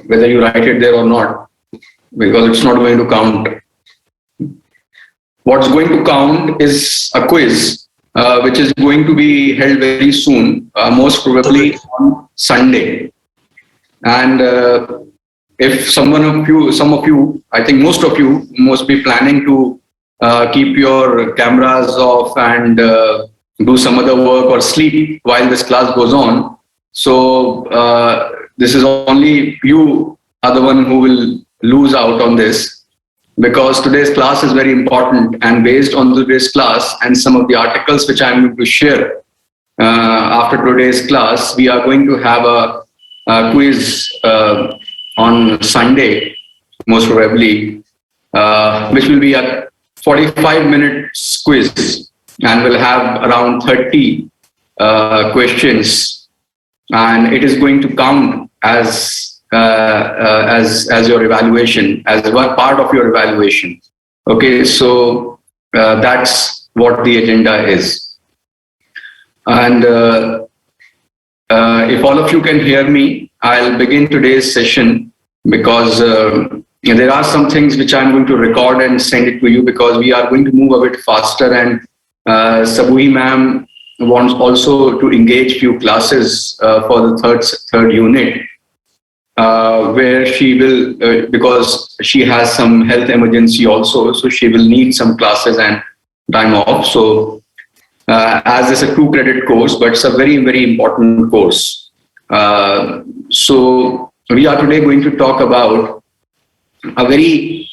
whether you write it there or not, because it's not going to count. What's going to count is a quiz, which is going to be held very soon, most probably on Sunday. And if some of you, I think most of you must be planning to keep your cameras off and do some other work or sleep while this class goes on. So this is only you are the one who will lose out on this, because today's class is very important, and based on today's class and some of the articles which I'm going to share after today's class, we are going to have a quiz on Sunday, most probably, which will be a 45-minute quiz, and will have around 30 questions, and it is going to count as your evaluation, as one part of your evaluation. Okay, so that's what the agenda is. And if all of you can hear me, I'll begin today's session, because there are some things which I'm going to record and send it to you, because we are going to move a bit faster, and Sabuhi ma'am wants also to engage few classes for the third unit, where she will, because she has some health emergency also, so she will need some classes and time off. So as it's a 2-credit course, but it's a very, very important course. So we are today going to talk about a very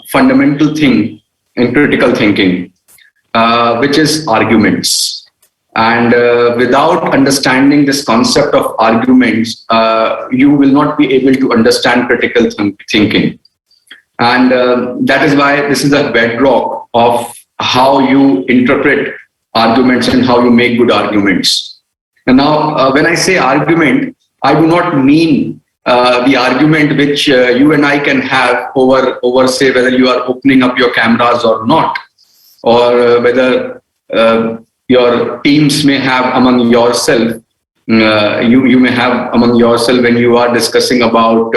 fundamental thing in critical thinking, which is arguments. And without understanding this concept of arguments, you will not be able to understand critical thinking. And that is why this is a bedrock of how you interpret arguments and how you make good arguments. And now, when I say argument, I do not mean the argument which you and I can have over say whether you are opening up your cameras or not, or whether your teams may have among yourself. You may have among yourself when you are discussing about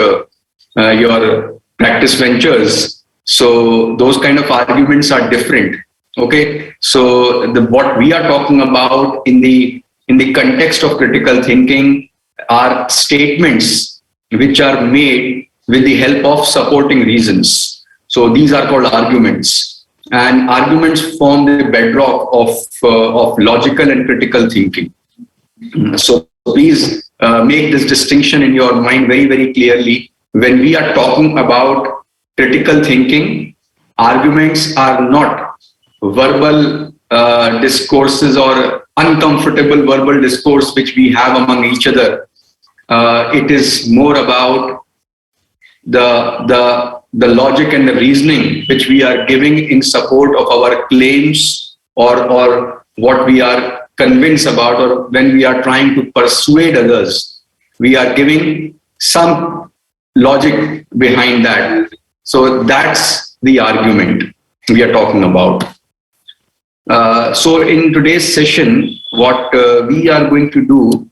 your practice ventures. So those kind of arguments are different. Okay, so what we are talking about in the context of critical thinking are statements which are made with the help of supporting reasons. So these are called arguments, and arguments form the bedrock of logical and critical thinking. So please make this distinction in your mind very, very clearly. When we are talking about critical thinking, arguments are not verbal discourses or uncomfortable verbal discourse which we have among each other. It is more about the logic and the reasoning which we are giving in support of our claims, or what we are convinced about, or when we are trying to persuade others, we are giving some logic behind that. So that's the argument we are talking about. So in today's session, what we are going to do,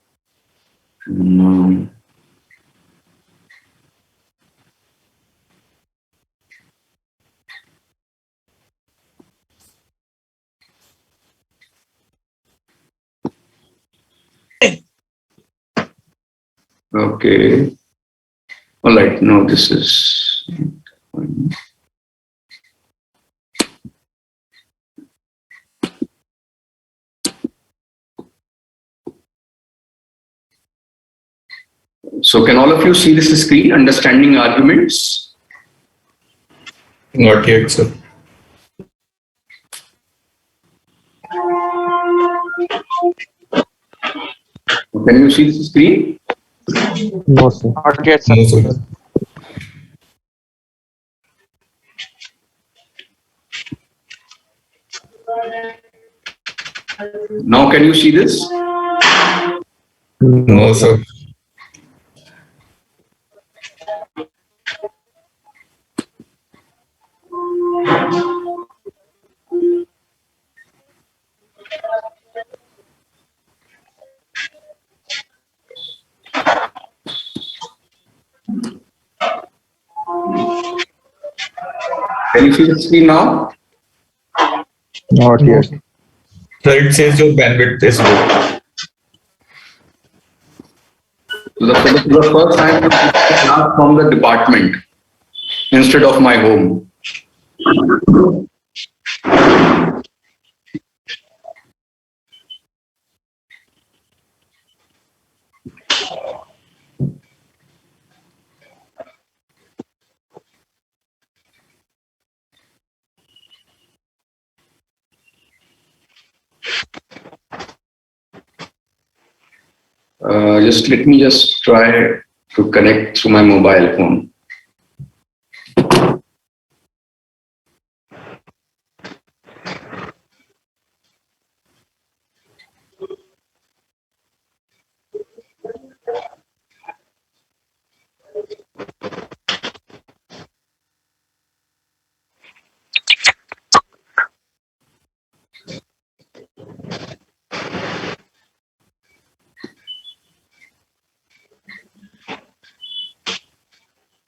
okay, all right, no, this is, so can all of you see this screen, understanding arguments? Not yet, sir. Can you see this screen? No, sir. Not yet, sir. No, sir. Now can you see this? No, sir. Can you see the screen now? Not No, yet. sir. Sir, it says your bandwidth is low. So the first time to class from the department instead of my home. Just let me just try to connect through my mobile phone.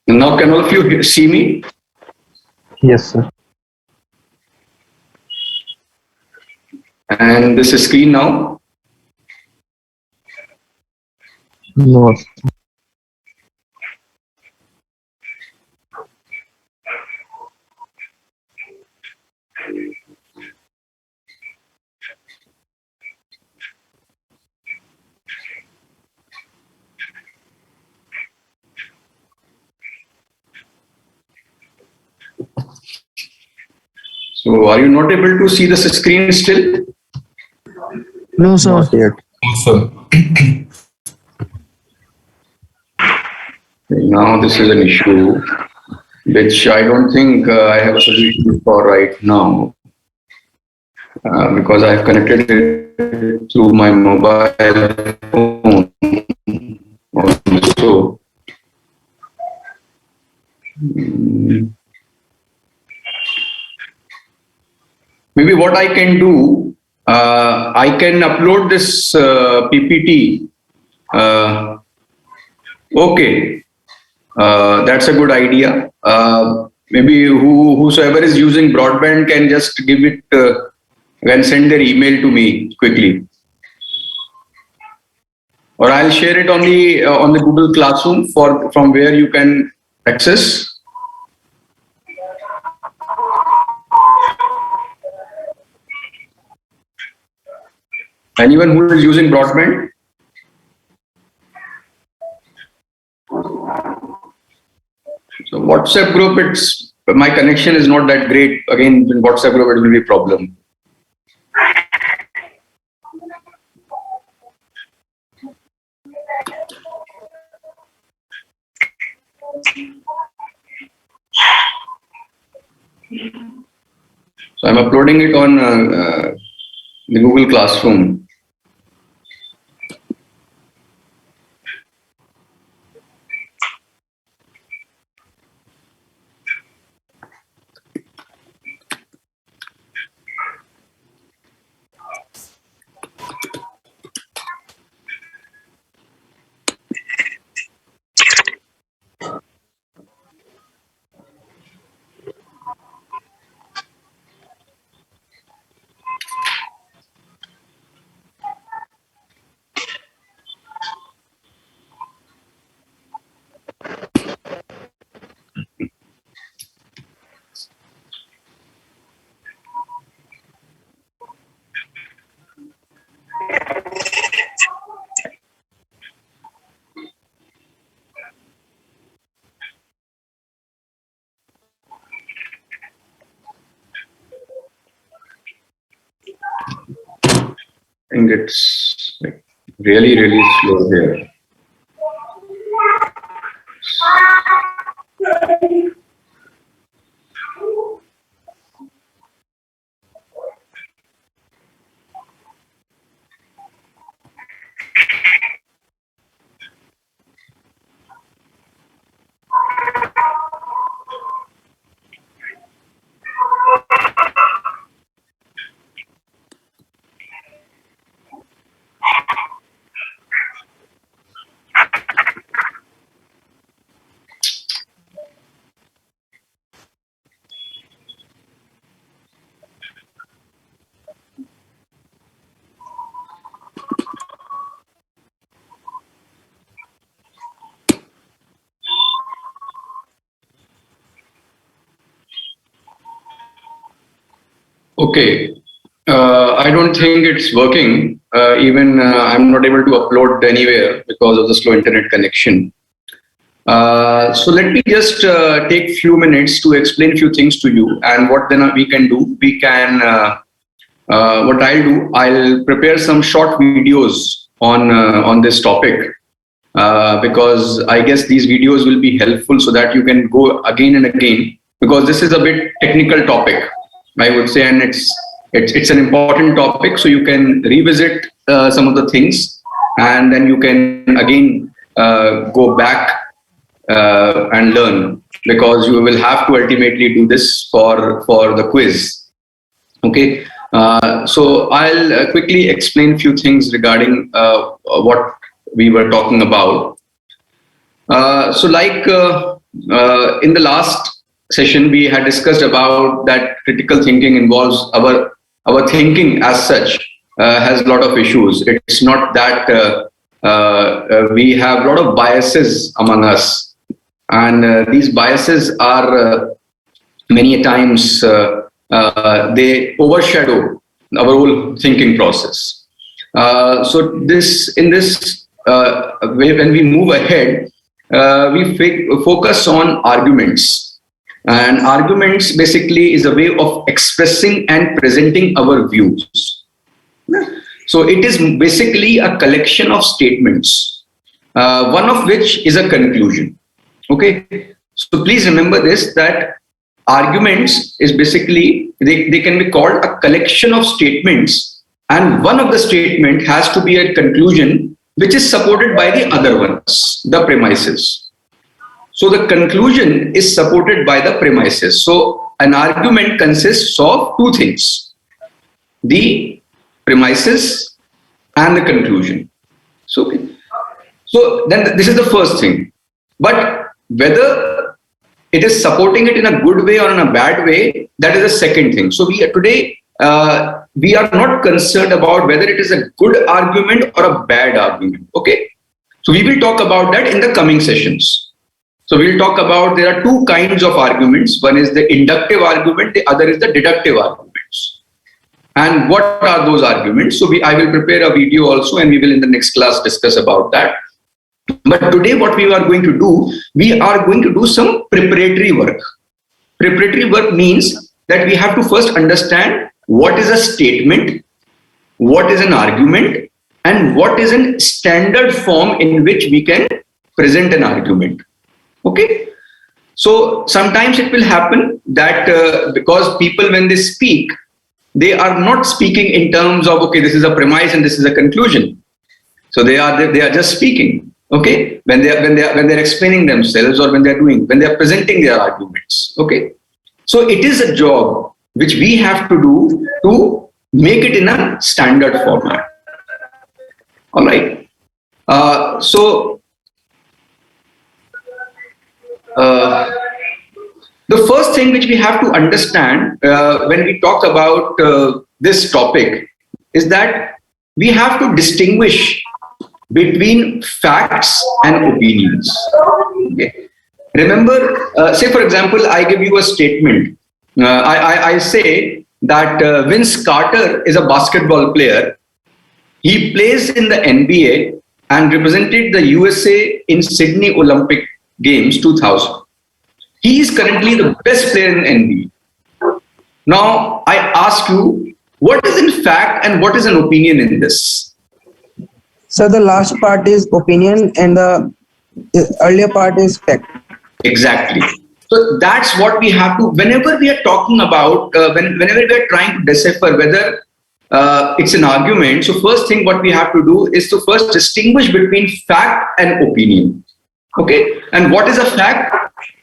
Now, can all of you see me? Yes, sir. And this is screen now. No, sir. So, are you not able to see the screen still? No, sir. Not yet. No, sir. Now, this is an issue which I don't think I have a solution for right now because I have connected it through my mobile phone also. Mm, Maybe what I can do, I can upload this PPT. Okay, that's a good idea. Maybe whosoever is using broadband can just give it, can send their email to me quickly, or I'll share it on the Google Classroom for from where you can access. Anyone who is using broadband? So WhatsApp group, it's my connection is not that great. Again, in WhatsApp group, it will be a problem. So I'm uploading it on the Google Classroom. I think it's like really slow here. Okay. I don't think it's working. Even I'm not able to upload anywhere because of the slow internet connection. So let me just take few minutes to explain few things to you, and what then we can do. We can what I'll do. I'll prepare some short videos on this topic, because I guess these videos will be helpful so that you can go again and again, because this is a bit technical topic, I would say, and it's an important topic. So you can revisit some of the things, and then you can again go back and learn, because you will have to ultimately do this for the quiz. Okay. So I'll quickly explain a few things regarding what we were talking about. So like in the last session, we had discussed about that critical thinking involves our thinking as such has a lot of issues. It's not that we have a lot of biases among us, and these biases are many times they overshadow our whole thinking process. So in this way, when we move ahead, we focus on arguments. And arguments basically is a way of expressing and presenting our views. So it is basically a collection of statements, one of which is a conclusion. Okay. So please remember this, that arguments is basically, they can be called a collection of statements, and one of the statement has to be a conclusion which is supported by the other ones, the premises. So the conclusion is supported by the premises. So an argument consists of two things: the premises and the conclusion. So then this is the first thing. But whether it is supporting it in a good way or in a bad way, that is the second thing. So today we are not concerned about whether it is a good argument or a bad argument. Okay. So we will talk about that in the coming sessions. So we'll talk about, there are two kinds of arguments. One is the inductive argument, the other is the deductive arguments. And what are those arguments? So I will prepare a video also, and we will in the next class discuss about that. But today what we are going to do, we are going to do some preparatory work. Preparatory work means that we have to first understand what is a statement, what is an argument, and what is a standard form in which we can present an argument. Okay. So sometimes it will happen that because people, when they speak, they are not speaking in terms of, okay, this is a premise and this is a conclusion. So they are just speaking. Okay, when they're explaining themselves, or when they're presenting their arguments. Okay, so it is a job which we have to do to make it in a standard format. All right. So the first thing which we have to understand when we talk about this topic is that we have to distinguish between facts and opinions. Okay. Remember, say for example, I give you a statement. I say that Vince Carter is a basketball player. He plays in the NBA and represented the USA in Sydney Olympic Games 2000. He is currently the best player in NBA. Now, I ask you, what is in fact and what is an opinion in this? So the last part is opinion and the earlier part is fact. Exactly. So that's what we have to, whenever we are talking about, whenever we are trying to decipher whether it's an argument. So first thing what we have to do is to first distinguish between fact and opinion. Okay. And what is a fact?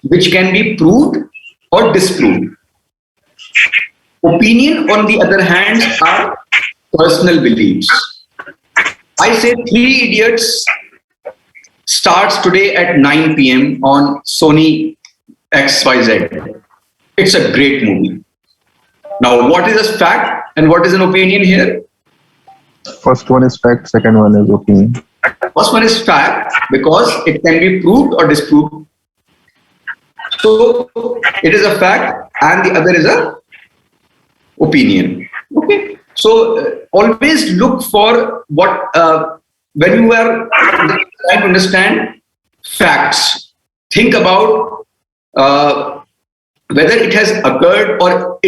Which can be proved or disproved. Opinion, on the other hand, are personal beliefs. I say Three Idiots starts today at 9 p.m. on Sony XYZ. It's a great movie. Now, what is a fact and what is an opinion here? First one is fact, second one is opinion. First one is fact because it can be proved or disproved. So it is a fact, and the other is a opinion. Okay, so always look for what when you are trying to understand facts. Think about whether it has occurred or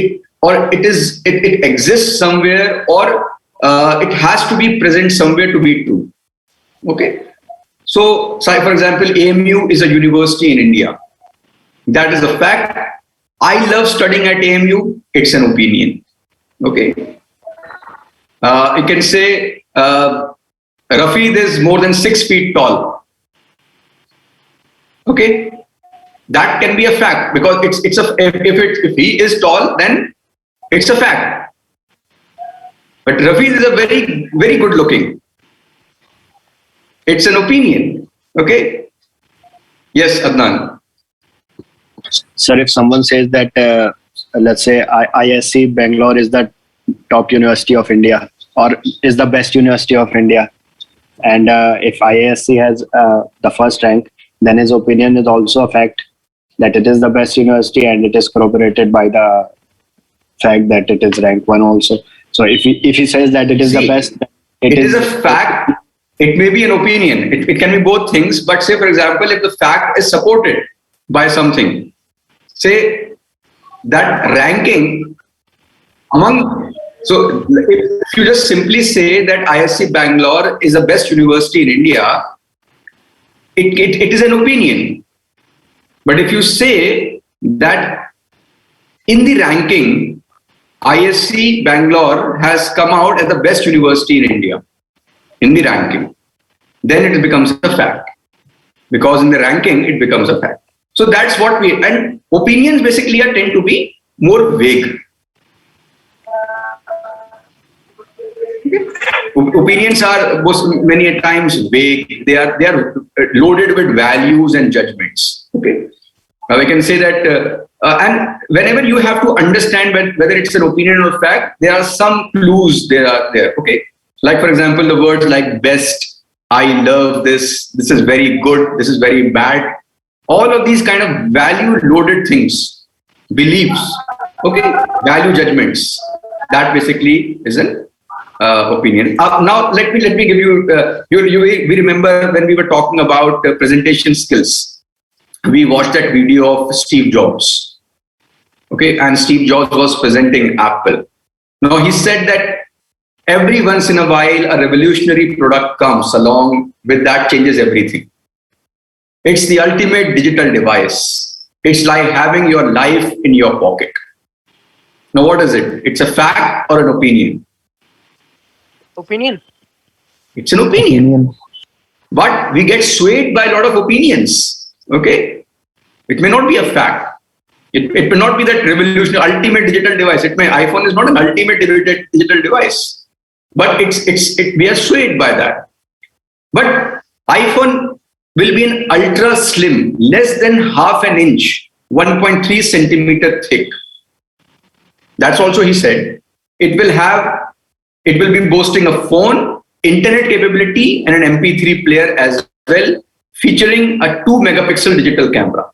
it exists somewhere, or it has to be present somewhere to be true. Okay, so say for example, AMU is a university in India. That is a fact. I love studying at AMU. It's an opinion. Okay. You can say Rafid is more than 6 feet tall. Okay. That can be a fact because if he is tall, then it's a fact. But Rafid is a very, very good looking. It's an opinion. Okay. Yes, Adnan. Sir, if someone says that, let's say ISC Bangalore is the top university of India or is the best university of India, and if IISc has the first rank, then his opinion is also a fact that it is the best university, and it is corroborated by the fact that it is ranked 1 also. So if he says that it is the best, it is a fact. It may be an opinion. It can be both things. But say, for example, if the fact is supported by something, say that ranking among, so if you just simply say that ISC Bangalore is the best university in India, it is an opinion. But if you say that in the ranking, ISC Bangalore has come out as the best university in India, in the ranking, then it becomes a fact. Because in the ranking, it becomes a fact. So that's what and opinions basically tend to be more vague. Opinions are many a times vague. They are loaded with values and judgments. Okay, now we can say that, and whenever you have to understand whether it's an opinion or fact, there are some clues there. Okay, like for example, the words like best, I love this, this is very good, this is very bad. All of these kind of value-loaded things, beliefs, okay, value judgments. That basically is an opinion. Now, let me give you. We remember when we were talking about presentation skills. We watched that video of Steve Jobs. Okay, and Steve Jobs was presenting Apple. Now he said that every once in a while a revolutionary product comes along with that changes everything. It's the ultimate digital device. It's like having your life in your pocket. Now, what is it? It's a fact or an opinion? Opinion. It's an opinion. But we get swayed by a lot of opinions. Okay? It may not be a fact. It may not be that revolutionary, ultimate digital device. iPhone is not an ultimate digital device. But we are swayed by that. But iPhone will be an ultra slim, less than half an inch, 1.3 centimeter thick. That's also he said. It will be boasting a phone, internet capability, and an MP3 player as well, featuring a 2 megapixel digital camera.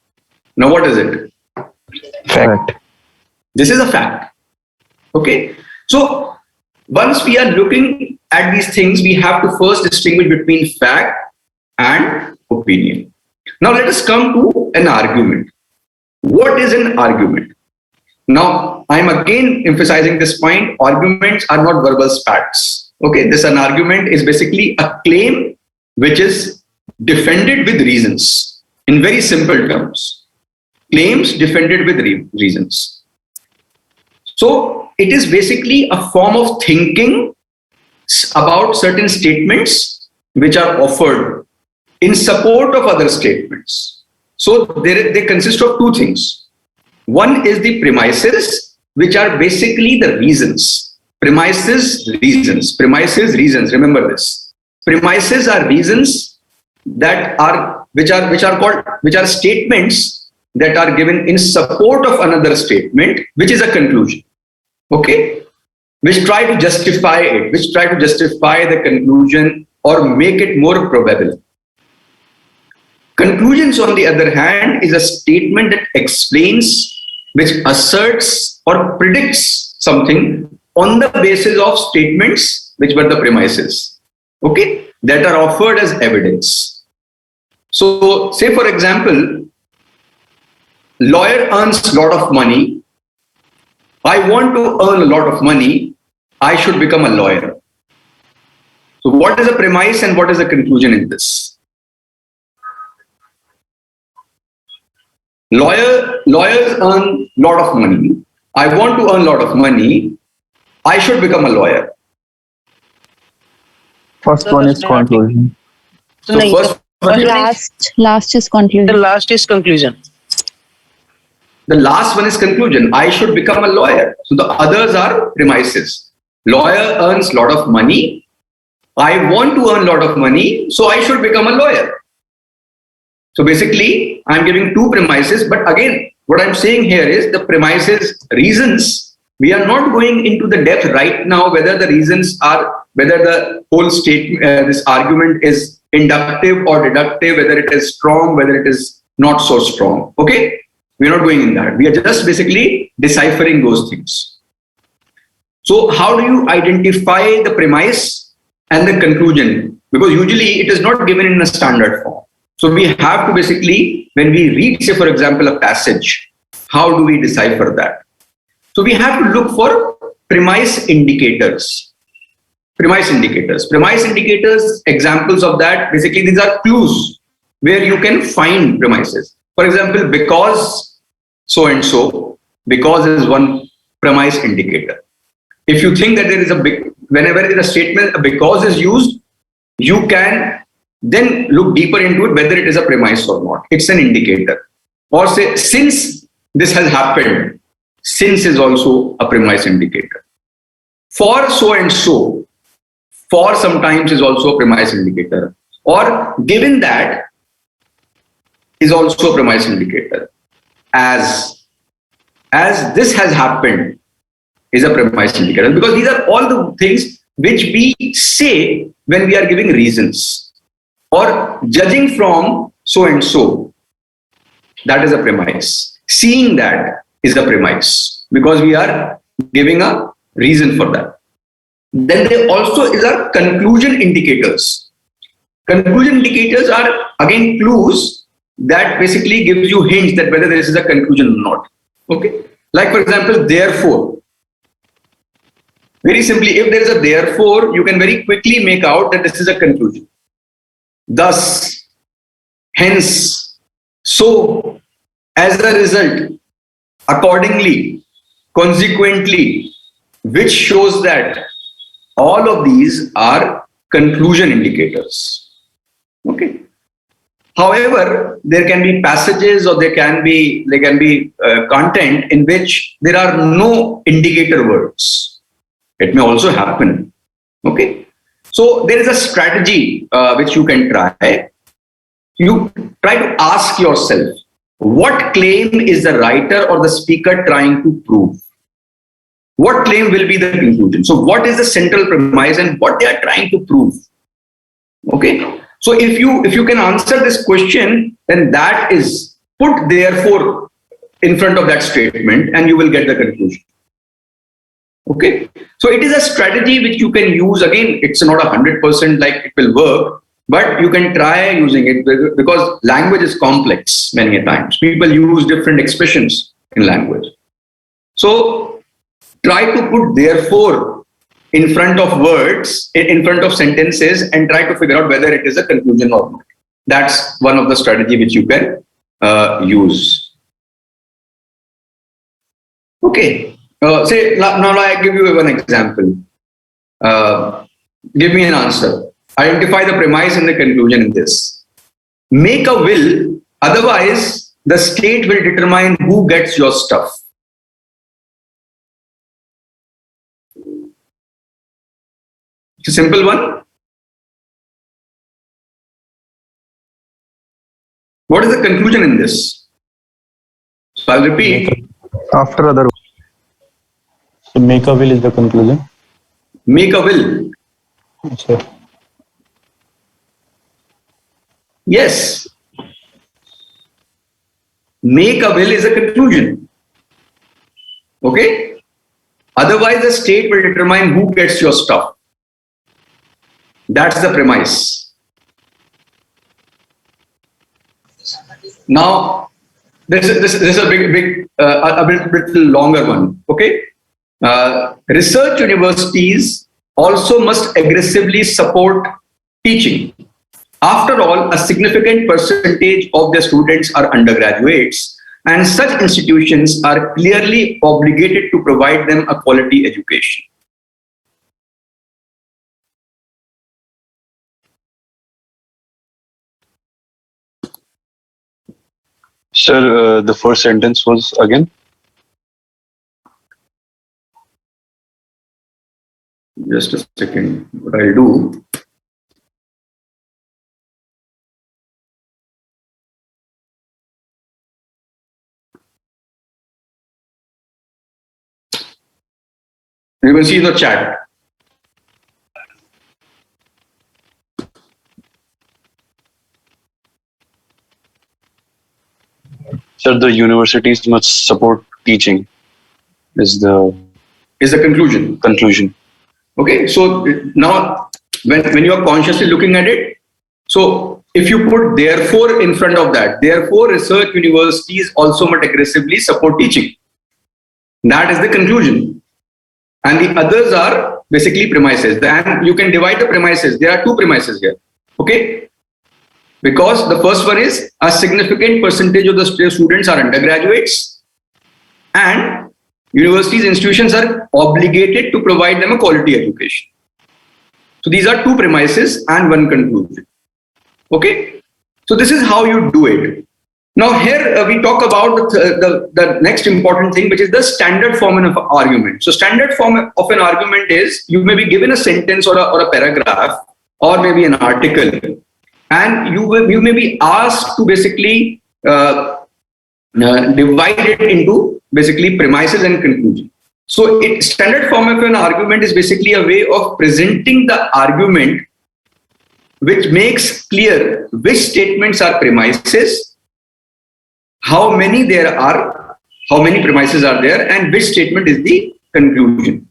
Now what is it? Fact. This is a fact. Okay. So once we are looking at these things, we have to first distinguish between fact and opinion. Now let us come to an argument. What is an argument? Now I am again emphasizing this point. Arguments are not verbal spats. Okay, an argument is basically a claim which is defended with reasons. In very simple terms, claims defended with reasons. So it is basically a form of thinking about certain statements which are offered in support of other statements. So they consist of two things. One is the premises, which are basically the reasons. Premises, reasons. Remember this. Premises are reasons which are statements that are given in support of another statement, which is a conclusion. Okay, which try to justify the conclusion or make it more probable. Conclusions, on the other hand, is a statement that explains, which asserts or predicts something on the basis of statements which were the premises, okay, that are offered as evidence. So, say for example, lawyer earns a lot of money. I want to earn a lot of money. I should become a lawyer. So, what is the premise and what is the conclusion in this? Lawyers earn a lot of money. I want to earn a lot of money. I should become a lawyer. First So one the is conclusion. So nahi, first, Last is the conclusion. last is conclusion. the last one is conclusion. I should become a lawyer. So the others are premises. Lawyer earns a lot of money. I want to earn a lot of money, so I should become a lawyer. So basically, I'm giving two premises, but again, what I'm saying here is the premises reasons. We are not going into the depth right now whether the reasons are, whether the whole this argument is inductive or deductive, whether it is strong, whether it is not so strong. Okay? We're not going in that. We are just basically deciphering those things. So how do you identify the premise and the conclusion? Because usually it is not given in a standard form. So we have to basically, when we read, say for example, a passage, how do we decipher that? So we have to look for premise indicators. Premise indicators. Premise indicators, examples of that, basically these are clues where you can find premises. For example, because so and so, because is one premise indicator. If you think that there is whenever in a statement a because is used, you can then look deeper into it whether it is a premise or not. It's an indicator. Or say, since this has happened, since is also a premise indicator. For so and so, for sometimes is also a premise indicator. Or given that is also a premise indicator. As this has happened is a premise indicator. Because these are all the things which we say when we are giving reasons. Or judging from so and so, that is a premise. Seeing that is the premise because we are giving a reason for that. Then there also is our conclusion indicators. Conclusion indicators are again clues that basically gives you hints that whether this is a conclusion or not. Okay, like for example, therefore. Very simply, if there is a therefore, you can very quickly make out that this is a conclusion. Thus, hence, so, as a result, accordingly, consequently, which shows that all of these are conclusion indicators. Okay. However, there can be passages or there can be content in which there are no indicator words. It may also happen. Okay. So there is a strategy which you can try. You try to ask yourself, what claim is the writer or the speaker trying to prove? What claim will be the conclusion? So what is the central premise and what they are trying to prove? Okay. So if you can answer this question, then that is put therefore in front of that statement and you will get the conclusion. Okay. So it is a strategy which you can use. Again, it's not 100% like it will work, but you can try using it because language is complex many times. People use different expressions in language. So try to put therefore in front of words, in front of sentences and try to figure out whether it is a conclusion or not. That's one of the strategy which you can use. Okay. Say now I give you one example. Give me an answer. Identify the premise and the conclusion in this. Make a will, otherwise the state will determine who gets your stuff. It's a simple one. What is the conclusion in this? So I'll repeat. After other. So make a will is the conclusion. Make a will. Sure. Yes. Make a will is a conclusion. Okay? Otherwise, the state will determine who gets your stuff. That's the premise. Now, this is a bit longer one. Okay, research universities also must aggressively support teaching. After all, a significant percentage of their students are undergraduates, and such institutions are clearly obligated to provide them a quality education. Sir, the first sentence was again? Just a second. What I'll do. You can see the chat. Sir, the universities must support teaching is the Conclusion. conclusion. Okay, so now when you are consciously looking at it, so if you put therefore in front of that, therefore research universities also must aggressively support teaching. That is the conclusion. And the others are basically premises. And you can divide the premises. There are two premises here. Okay. Because the first one is a significant percentage of the students are undergraduates, and universities, institutions are obligated to provide them a quality education. So these are two premises and one conclusion. Okay. So this is how you do it. Now here we talk about the next important thing, which is the standard form of argument. So standard form of an argument is you may be given a sentence or a paragraph or maybe an article, and you may be asked to basically divide it into basically premises and conclusion. So standard form of an argument is basically a way of presenting the argument which makes clear which statements are premises, how many there are, how many premises are there, and which statement is the conclusion.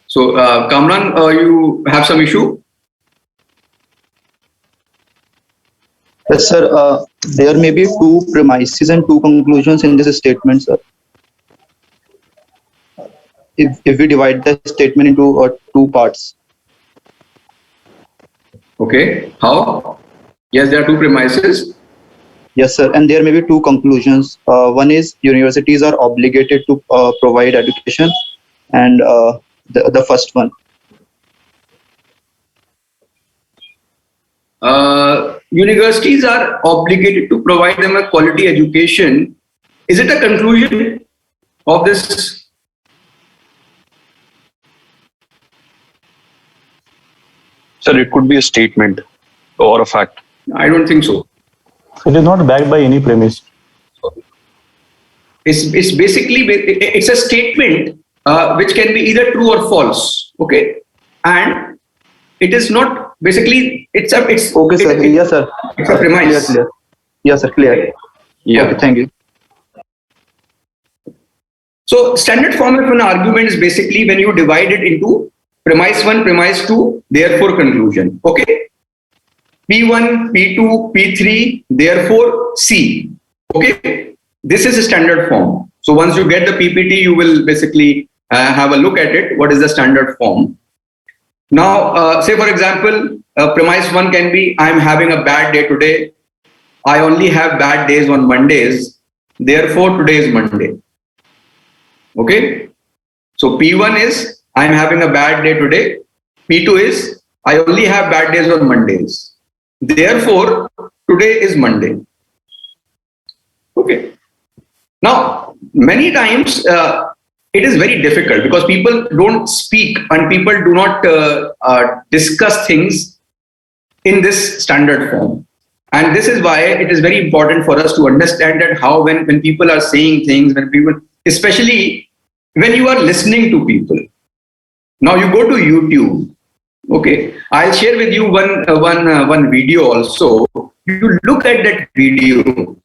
So, Kamran, you have some issue? Yes, sir. There may be two premises and two conclusions in this statement, sir. If we divide the statement into two parts. Okay. How? Yes, there are two premises. Yes, sir. And there may be two conclusions. One is universities are obligated to provide education, and the first one. Universities are obligated to provide them a quality education. Is it a conclusion of this? Sir, it could be a statement or a fact. I don't think so. It is not backed by any premise. It's basically it's a statement which can be either true or false. Okay, and it is not basically it's okay, sir. Yes, sir. It's a premise. Clear. Yes, sir. Clear. Yeah. Okay, thank you. So standard form of an argument is basically when you divide it into premise 1, premise 2, therefore conclusion. Okay. P1, P2, P3, therefore C. Okay. This is a standard form. So once you get the PPT, you will basically have a look at it. What is the standard form? Now, say for example, premise 1 can be, I'm having a bad day today. I only have bad days on Mondays. Therefore, today is Monday. Okay. So P1 is, I'm having a bad day today. P2 is, I only have bad days on Mondays. Therefore, today is Monday. Okay. Now, many times it is very difficult because people don't speak and people do not discuss things in this standard form. And this is why it is very important for us to understand that how when people are saying things, when people, especially when you are listening to people. Now you go to YouTube, Okay, I'll share with you one video also. You look at that video.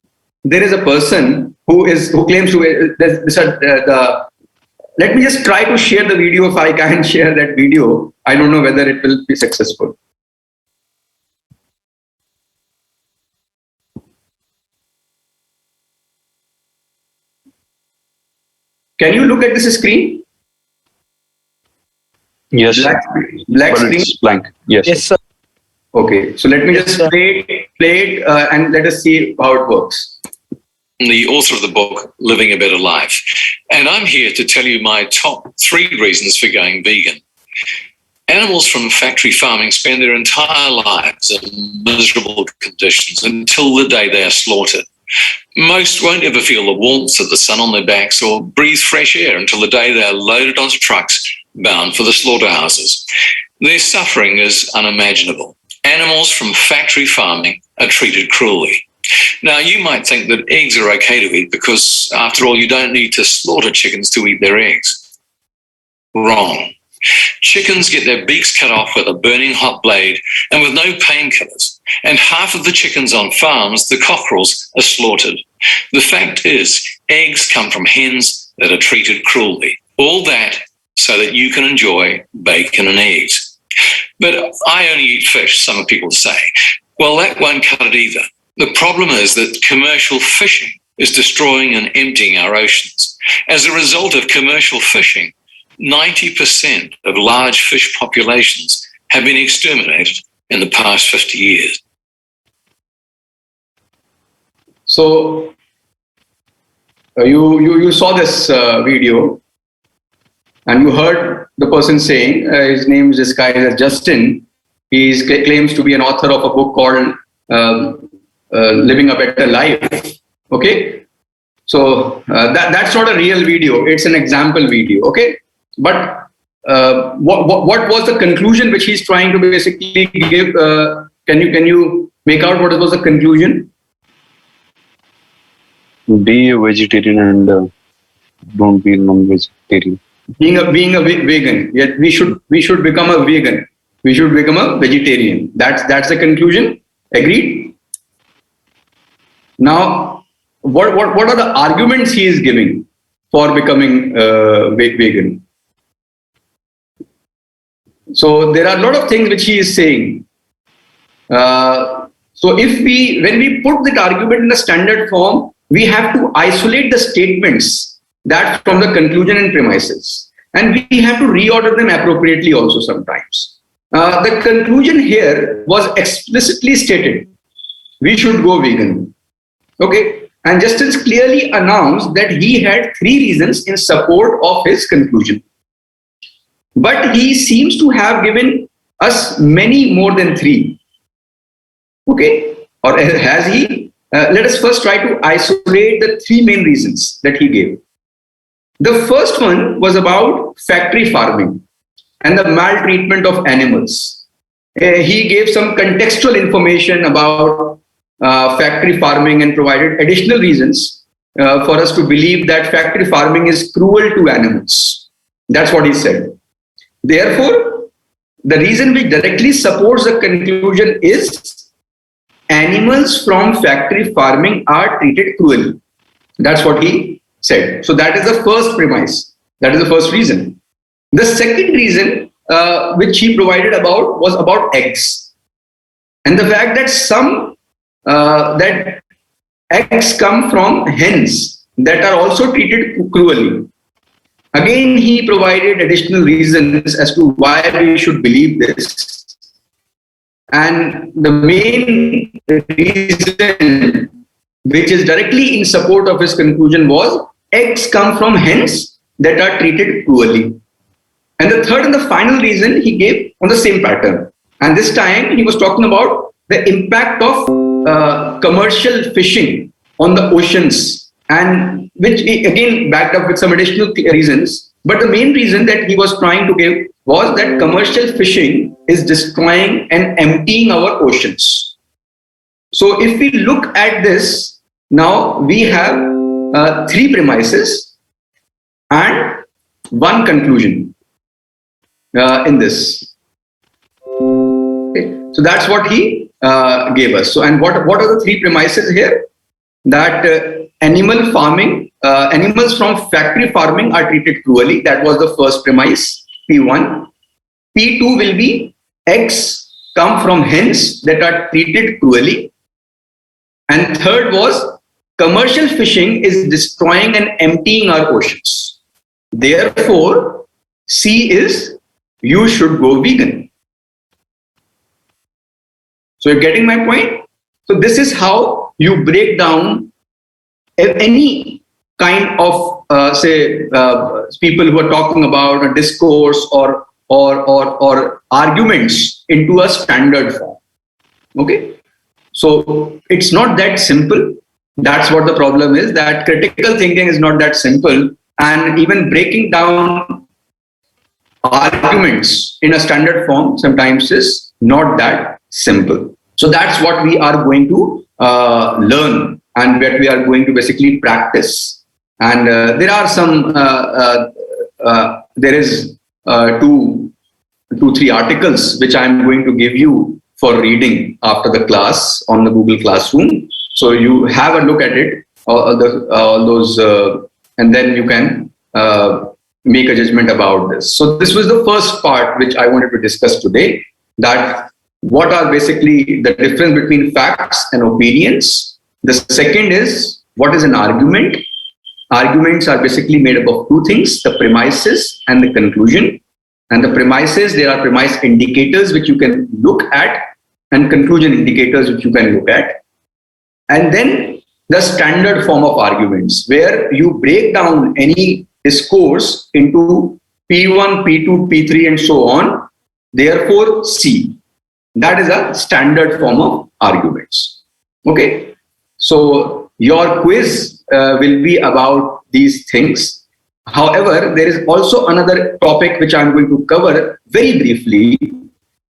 There is a person who claims to let me just try to share the video. If I can share that video, I don't know whether it will be successful. Can you look at this screen? Yes, Black but screen. it's blank. Yes. Yes, sir. Okay, so let me just play it and let us see how it works. The author of the book, Living a Better Life. And I'm here to tell you my top 3 reasons for going vegan. Animals from factory farming spend their entire lives in miserable conditions until the day they are slaughtered. Most won't ever feel the warmth of the sun on their backs or breathe fresh air until the day they are loaded onto trucks bound for the slaughterhouses. Their suffering is unimaginable. Animals from factory farming are treated cruelly. Now, you might think that eggs are okay to eat because, after all, you don't need to slaughter chickens to eat their eggs. Wrong. Chickens get their beaks cut off with a burning hot blade and with no painkillers. And half of the chickens on farms, the cockerels, are slaughtered. The fact is, eggs come from hens that are treated cruelly. All that so that you can enjoy bacon and eggs. But I only eat fish, some people say. Well, that won't cut it either. The problem is that commercial fishing is destroying and emptying our oceans. As a result of commercial fishing, 90% of large fish populations have been exterminated in the past 50 years. So you saw this video and you heard the person saying, his name is disguised as Justin. He claims to be an author of a book called Living a Better Life. Okay, so that's not a real video. It's an example video. Okay, but what was the conclusion which he's trying to basically give? Can you make out what was the conclusion? Be a vegetarian and don't be non-vegetarian. Being a vegan, yet we should become a vegan. We should become a vegetarian. That's the conclusion. Agreed. Now, what are the arguments he is giving for becoming vegan? So there are a lot of things which he is saying. So when we put that argument in the standard form, we have to isolate the statements that from the conclusion and premises, and we have to reorder them appropriately also sometimes. The conclusion here was explicitly stated: we should go vegan. Okay, and Justin clearly announced that he had 3 reasons in support of his conclusion. But he seems to have given us many more than 3. Okay, or has he? Let us first try to isolate the 3 main reasons that he gave. The first one was about factory farming and the maltreatment of animals. He gave some contextual information about factory farming and provided additional reasons for us to believe that factory farming is cruel to animals. That's what he said. Therefore, the reason which directly supports the conclusion is animals from factory farming are treated cruelly. That's what he said. So that is the first premise. That is the first reason. The second reason which he provided was about eggs, and the fact that that eggs come from hens that are also treated cruelly. Again, he provided additional reasons as to why we should believe this. And the main reason which is directly in support of his conclusion was eggs come from hens that are treated cruelly. And the third and the final reason he gave on the same pattern. And this time he was talking about the impact of commercial fishing on the oceans, and which again backed up with some additional reasons. But the main reason that he was trying to give was that commercial fishing is destroying and emptying our oceans. So if we look at this, now we have 3 premises and 1 conclusion in this. Okay, so that's what he gave us. So, and what are the three premises here? That animal farming, animals from factory farming are treated cruelly. That was the first premise, P1. P2 will be eggs come from hens that are treated cruelly. And third was commercial fishing is destroying and emptying our oceans. Therefore, C is you should go vegan. So you're getting my point? So this is how you break down any kind of people who are talking about a discourse or arguments into a standard form. Okay, so it's not that simple. That's what the problem is, that critical thinking is not that simple, and even breaking down arguments in a standard form sometimes is not that simple. So that's what we are going to learn and what we are going to basically practice. And there are some, there is two, three articles which I'm going to give you for reading after the class on the Google Classroom. So you have a look at it, all those, and then you can make a judgment about this. So this was the first part which I wanted to discuss today, that what are basically the difference between facts and opinions. The second is, what is an argument? Arguments are basically made up of two things, the premises and the conclusion. And the premises, there are premise indicators which you can look at, and conclusion indicators which you can look at. And then the standard form of arguments, where you break down any discourse into P1, P2, P3 and so on. Therefore, C. That is a standard form of arguments. Okay. So your quiz will be about these things. However, there is also another topic which I'm going to cover very briefly,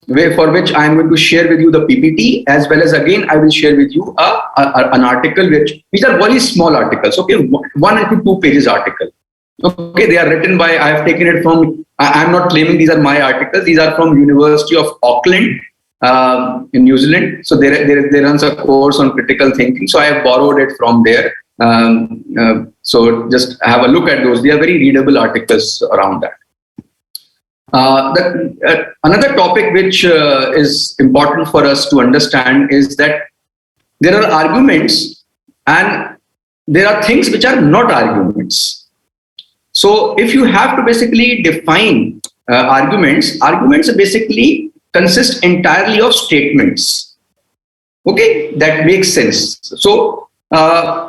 for which I'm going to share with you the PPT, as well as again I will share with you an article which are very small articles. Okay, 1 to 2 pages article. Okay, they are written by, I have taken it from, I'm not claiming these are my articles. These are from University of Auckland in New Zealand. So they runs a course on critical thinking. So I have borrowed it from there. So just have a look at those. They are very readable articles around that. Another topic which is important for us to understand is that there are arguments and there are things which are not arguments. So if you have to basically define arguments basically consist entirely of statements. Okay, that makes sense. So for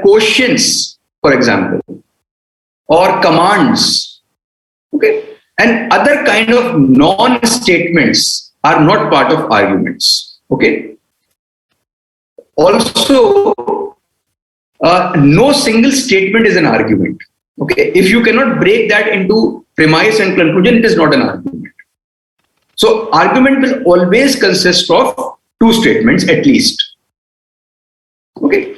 questions, for example, or commands, okay, and other kind of non-statements are not part of arguments. Okay. Also, no single statement is an argument. Okay, if you cannot break that into premise and conclusion, it is not an argument. So argument will always consist of two statements at least. Okay.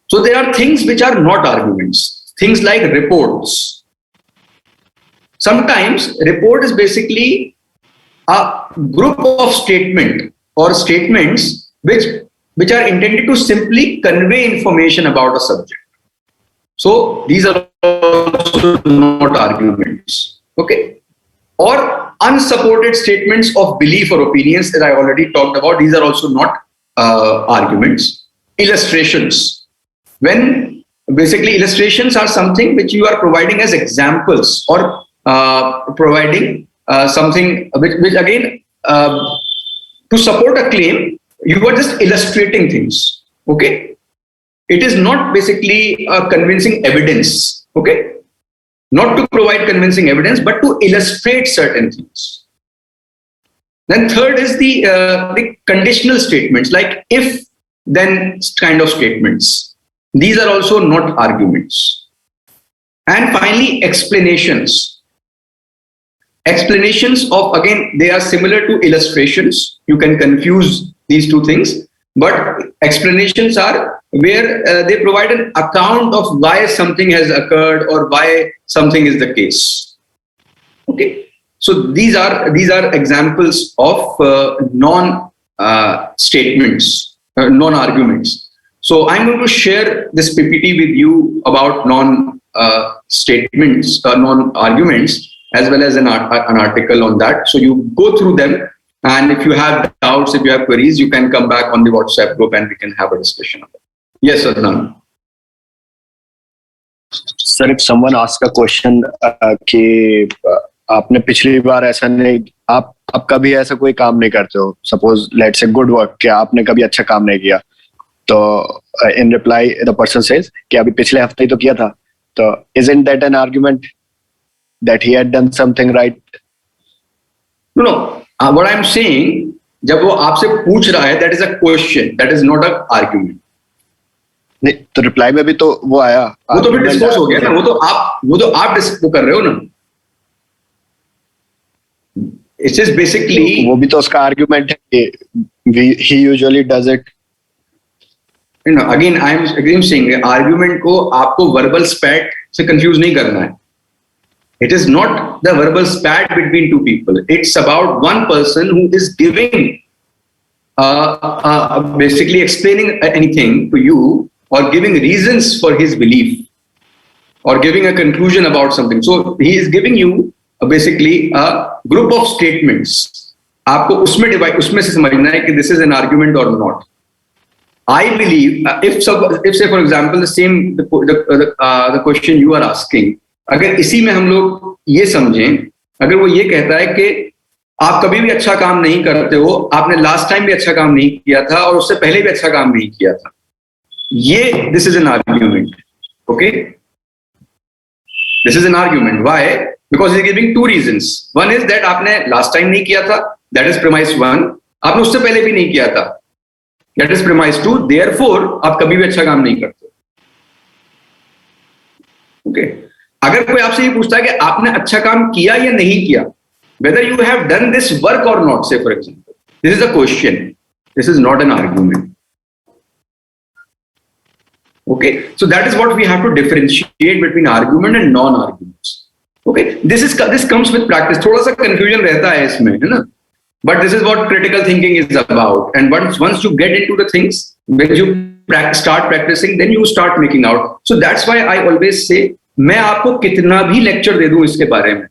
So there are things which are not arguments, things like reports. Sometimes report is basically a group of statements or statements which are intended to simply convey information about a subject. So these are also not arguments. Okay. Or unsupported statements of belief or opinions that I already talked about. These are also not arguments. Illustrations. When basically illustrations are something which you are providing as examples or providing something which again to support a claim, you are just illustrating things. Okay. It is not basically convincing evidence. Okay. Not to provide convincing evidence, but to illustrate certain things. Then third is the conditional statements, like if then kind of statements. These are also not arguments. And finally, explanations. Explanations of, again, they are similar to illustrations. You can confuse these two things, but explanations are where they provide an account of why something has occurred or why something is the case. Okay. So these are examples of non-statements, non-arguments. So I'm going to share this PPT with you about non-statements, non-arguments, as well as an article on that. So you go through them, and if you have doubts, if you have queries, you can come back on the WhatsApp group and we can have a discussion on it. Yes, Adnan. Sir, if someone asks a question कि आपने पिछली बार ऐसा नहीं, आप कभी ऐसा कोई काम नहीं करते हो, suppose let's say good work, कि आपने कभी अच्छा काम नहीं किया, तो इन रिप्लाई द पर्सन सेज कि अभी पिछले हफ्ते ही तो किया था, तो isn't that an argument that he had done something right? No. What I'm saying, जब वो आपसे पूछ रहा है, that is a question, that is not an argument. नहीं, तो रिप्लाई में भी तो वो आया, वो तो फिर डिस्कोर्स हो गया ना, वो तो आप डिस्कस कर रहे हो ना. It is basically, वो भी तो उसका आर्ग्यूमेंट है कि he usually does it. You know, again I'm saying argument को आपको verbal spat से confuse नहीं करना है. It is not the verbal spat between two people. It's about one person who is giving, basically explaining anything to you or giving reasons for his belief or giving a conclusion about something. So he is giving you basically a group of statements. आपको उसमें से समझना है कि this is an argument or not. I believe if say for example the question you are asking, अगर इसी में हम लोग ये समझें, अगर वो ये कहता है कि आप कभी भी अच्छा काम नहीं करते हो, आपने लास्ट टाइम भी अच्छा काम नहीं किया था और उससे पहले भी अच्छा काम नहीं किया था, ये this is an argument. Okay, this is an argument. Why? Because he is giving two reasons. One is that आपने लास्ट टाइम नहीं किया था, दैट इज प्रीमाइस वन. आपने उससे पहले भी नहीं किया था, that is premise too. Therefore आप कभी भी अच्छा काम नहीं करते. ओके, अगर कोई आपसे ये पूछता है कि आपने अच्छा काम किया या नहीं किया, whether you have done this work or not, say for example, this is a question, this is not an argument. Okay, so that is what we have to differentiate between argument and non-arguments. Okay, this comes with practice. थोड़ा सा confusion रहता है इसमें, है ना, but this is what critical thinking is about. And once you get into the things, when you start practicing, then you start making out. So that's why I always say, मैं आपको कितना भी lecture दे दूं इसके बारे में,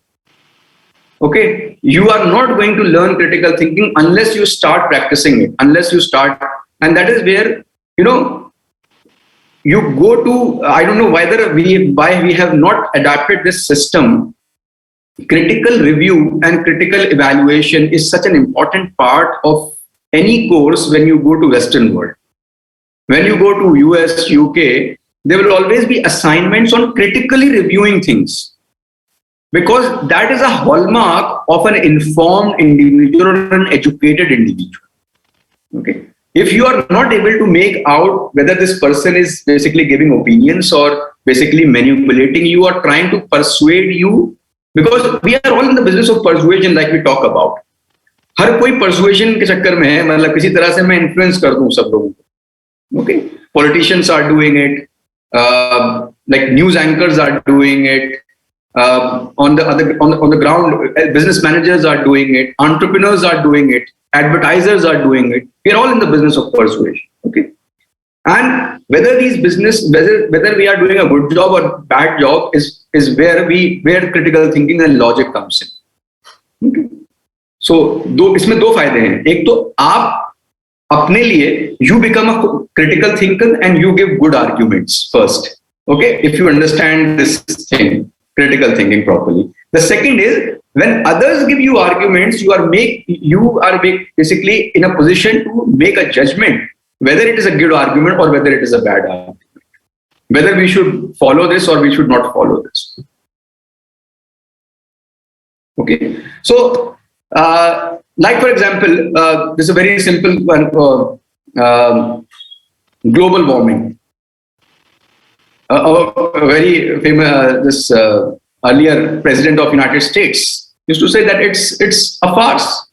okay, you are not going to learn critical thinking unless you start practicing it, unless you start. And that is where, you know, you go to, I don't know why we have not adapted this system. Critical review and critical evaluation is such an important part of any course when you go to Western world. When you go to US, UK, there will always be assignments on critically reviewing things, because that is a hallmark of an informed individual or an educated individual. Okay, if you are not able to make out whether this person is basically giving opinions or basically manipulating you or trying to persuade you, because we are all in the business of persuasion, like we talk about. हर कोई persuasion के चक्कर में है, मतलब किसी तरह से मैं influence कर दूं सब लोगों को. Okay, politicians are doing it. Like news anchors are doing it, on the ground, business managers are doing it, entrepreneurs are doing it, advertisers are doing it. We are all in the business of persuasion. Okay, and whether we are doing a good job or bad job is where critical thinking and logic comes in. Okay, so इसमें दो फायदे हैं. एक तो आप अपने लिए, you become a critical thinker and you give good arguments first. Okay, if you understand this thing, critical thinking properly. The second is, when others give you arguments, you are basically in a position to make a judgment whether it is a good argument or whether it is a bad argument, whether we should follow this or we should not follow this. Okay, so like for example, this is a very simple one, global warming. A very famous earlier president of United States used to say that it's a farce.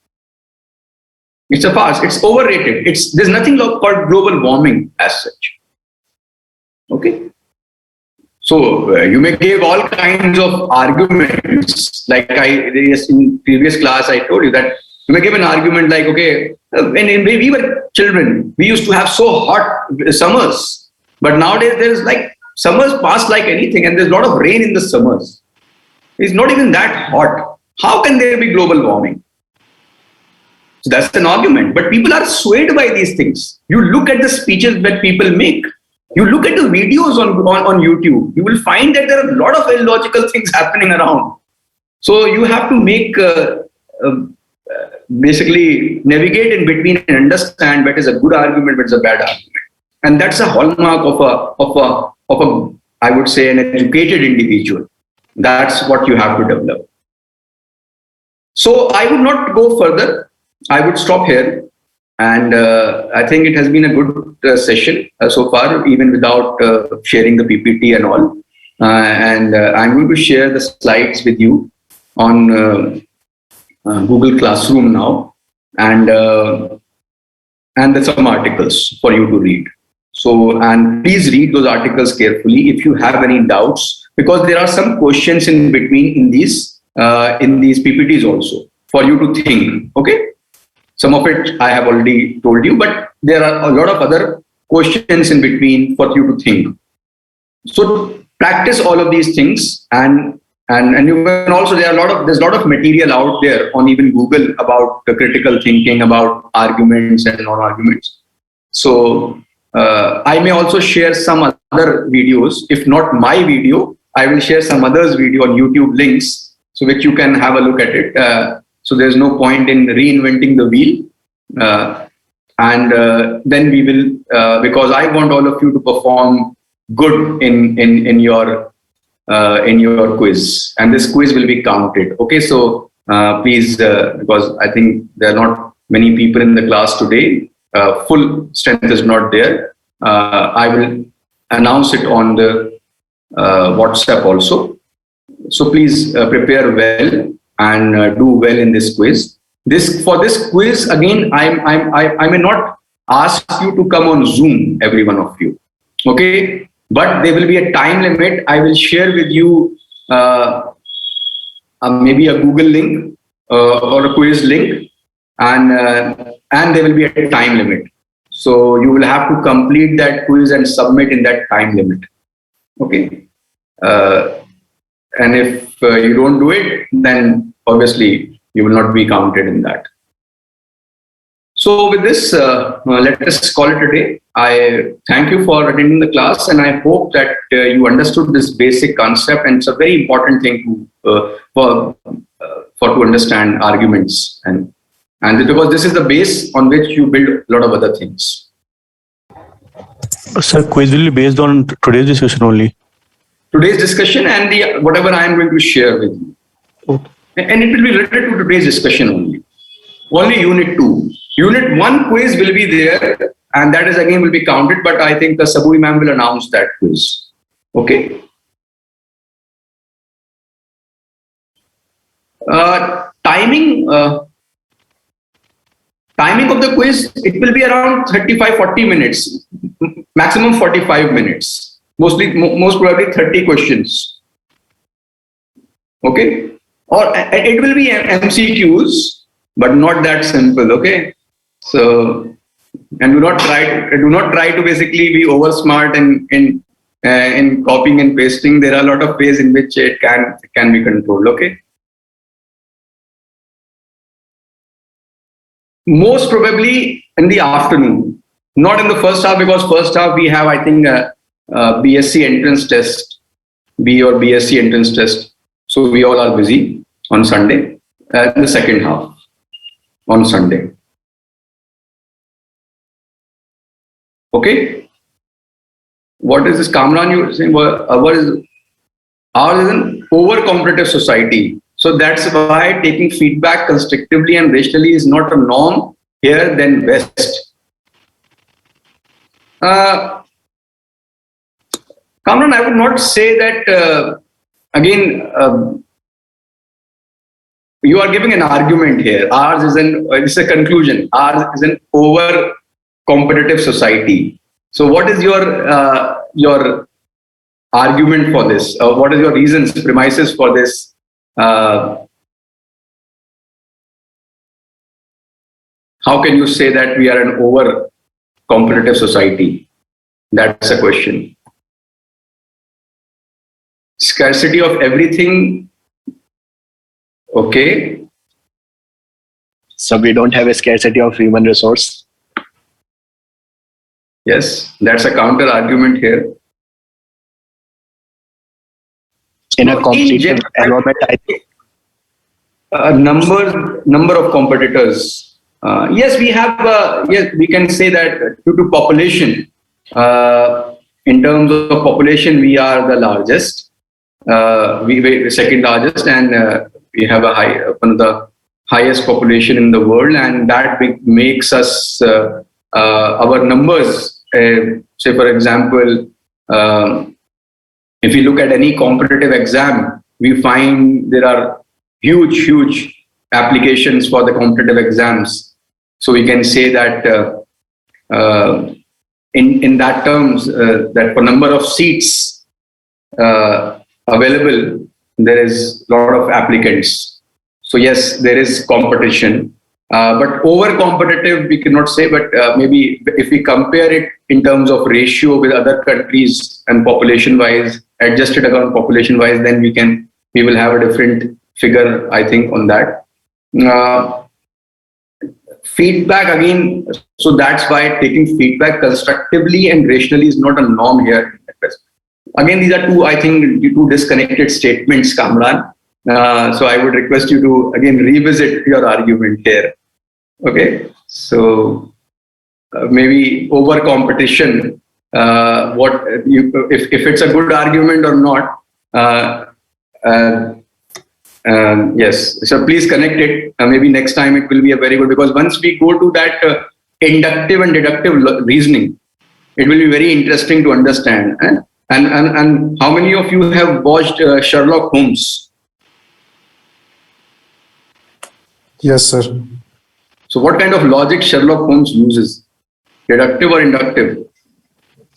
It's a farce. It's overrated. There's nothing called global warming as such. Okay. So you may give all kinds of arguments. Like in previous class, I told you that you may give an argument like, okay, when we were children, we used to have so hot summers, but nowadays there is like summers pass like anything, and there's a lot of rain in the summers. It's not even that hot. How can there be global warming? So that's an argument. But people are swayed by these things. You look at the speeches that people make. You look at the videos on YouTube. You will find that there are a lot of illogical things happening around. So you have to make basically navigate in between and understand what is a good argument, what is a bad argument. And that's a hallmark of a I would say an educated individual. That's what you have to develop. So I would not go further. I would stop here. And I think it has been a good session so far, even without sharing the PPT and all. And I'm going to share the slides with you on Google Classroom now, and there's some articles for you to read. So, and please read those articles carefully if you have any doubts, because there are some questions in between in these PPTs also for you to think. Okay. Some of it I have already told you, but there are a lot of other questions in between for you to think. So practice all of these things, and you can also, there's a lot of material out there on even Google about the critical thinking, about arguments and non-arguments. So I may also share some other videos. If not my video, I will share some others video on YouTube links, so which you can have a look at it. So there's no point in reinventing the wheel. Then we will, because I want all of you to perform good in your quiz, and this quiz will be counted. Okay, so please, because I think there are not many people in the class today, full strength is not there. I will announce it on the WhatsApp also. So please prepare well and do well in this quiz. For this quiz again, I may not ask you to come on Zoom, every one of you. Okay, but there will be a time limit. I will share with you maybe a Google link or a quiz link, and there will be a time limit. So you will have to complete that quiz and submit in that time limit. Okay. And if you don't do it, then obviously you will not be counted in that. So with this, let us call it a day. I thank you for attending the class, and I hope that you understood this basic concept, and it's a very important thing to understand arguments, and because this is the base on which you build a lot of other things. Sir, quiz will be based on today's discussion only. Today's discussion and whatever I am going to share with you. Okay. And it will be related to today's discussion only. Only Unit 2. Unit 1 quiz will be there, and that is again will be counted, but I think the Saburi ma'am will announce that quiz. Okay. Timing of the quiz, it will be around 35-40 minutes, maximum 45 minutes. Most probably 30 questions. Okay, or it will be MCQs, but not that simple. Okay, so, and do not try to basically be over smart in copying and pasting. There are a lot of ways in which it can be controlled. Okay, most probably in the afternoon, not in the first half, because first half we have, I think, BSc entrance test, B or BSc entrance test. So we all are busy on Sunday. The second half on Sunday. Okay. What is this, Kamran? You were saying ours is an over-competitive society. So that's why taking feedback constructively and rationally is not a norm here than West. Kamran, I would not say that, you are giving an argument here. Ours is it's a conclusion. Ours is an over-competitive society. So what is your argument for this? What is your reasons, premises for this? How can you say that we are an over competitive society? That's a question. Scarcity of everything. Okay. So we don't have a scarcity of human resource. Yes, that's a counter argument here. In a No, in competitive general, environment, I think number of competitors. Yes, we have. Yes, we can say that due to population. In terms of population, we are the largest. We second largest, and we have one of the highest population in the world, and that makes us our numbers. Say, for example, if you look at any competitive exam, we find there are huge applications for the competitive exams. So we can say that in that terms, that for number of seats available, there is a lot of applicants. So yes, there is competition, but over competitive we cannot say. But maybe if we compare it in terms of ratio with other countries and population wise, adjusted account population wise, then we will have a different figure, I think, on that. Feedback again, so that's why taking feedback constructively and rationally is not a norm here. Again, these are two disconnected statements, Kamran. So I would request you to again revisit your argument here. Okay, so maybe over competition. If it's a good argument or not? Yes, so please connect it. Maybe next time it will be a very good, because once we go to that inductive and deductive reasoning, it will be very interesting to understand. And how many of you have watched Sherlock Holmes? Yes, sir. So what kind of logic Sherlock Holmes uses? Deductive or inductive?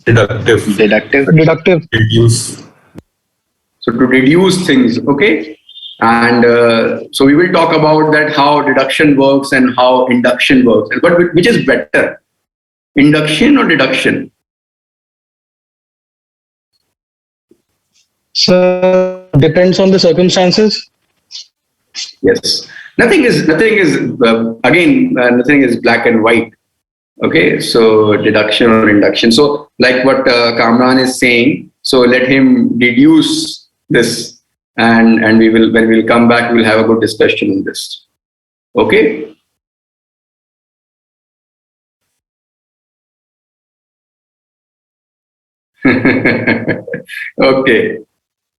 Deductive. deductive. Reduce. So to deduce things, okay? And so we will talk about that, how deduction works and how induction works. But which is better, induction or deduction? So depends on the circumstances. Yes. Nothing is black and white. Okay. So deduction or induction. So like what Kamran is saying. So let him deduce this. And when we'll come back, we'll have a good discussion on this. Okay. Okay.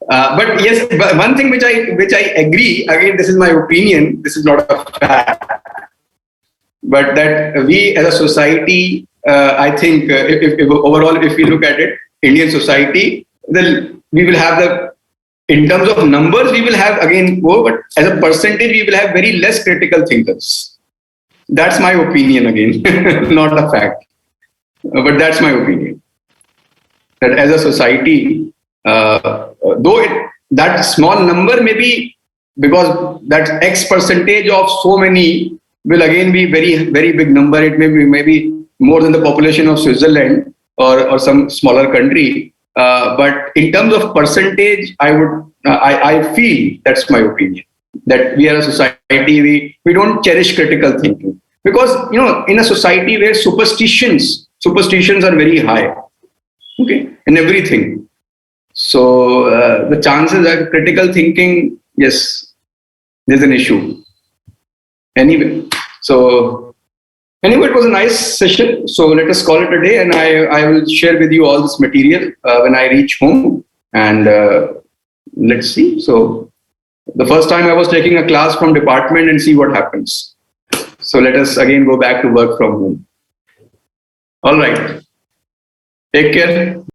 But yes, but one thing which I agree, again, this is my opinion, this is not a fact, but that we as a society, I think if overall, if we look at it, Indian society, then we will have in terms of numbers, we will have again more, but as a percentage, we will have very less critical thinkers. That's my opinion again, not a fact. But that's my opinion. That as a society, though that small number may be, because that X percentage of so many will again be very, very big number. It may be maybe more than the population of Switzerland or some smaller country. But in terms of percentage, I feel, that's my opinion, that we are a society, we don't cherish critical thinking, because in a society where superstitions are very high, okay, in everything. So the chances that critical thinking, yes, there's an issue. Anyway, it was a nice session. So let us call it a day, and I will share with you all this material when I reach home. And let's see. So the first time I was taking a class from department and see what happens. So let us again go back to work from home. All right. Take care.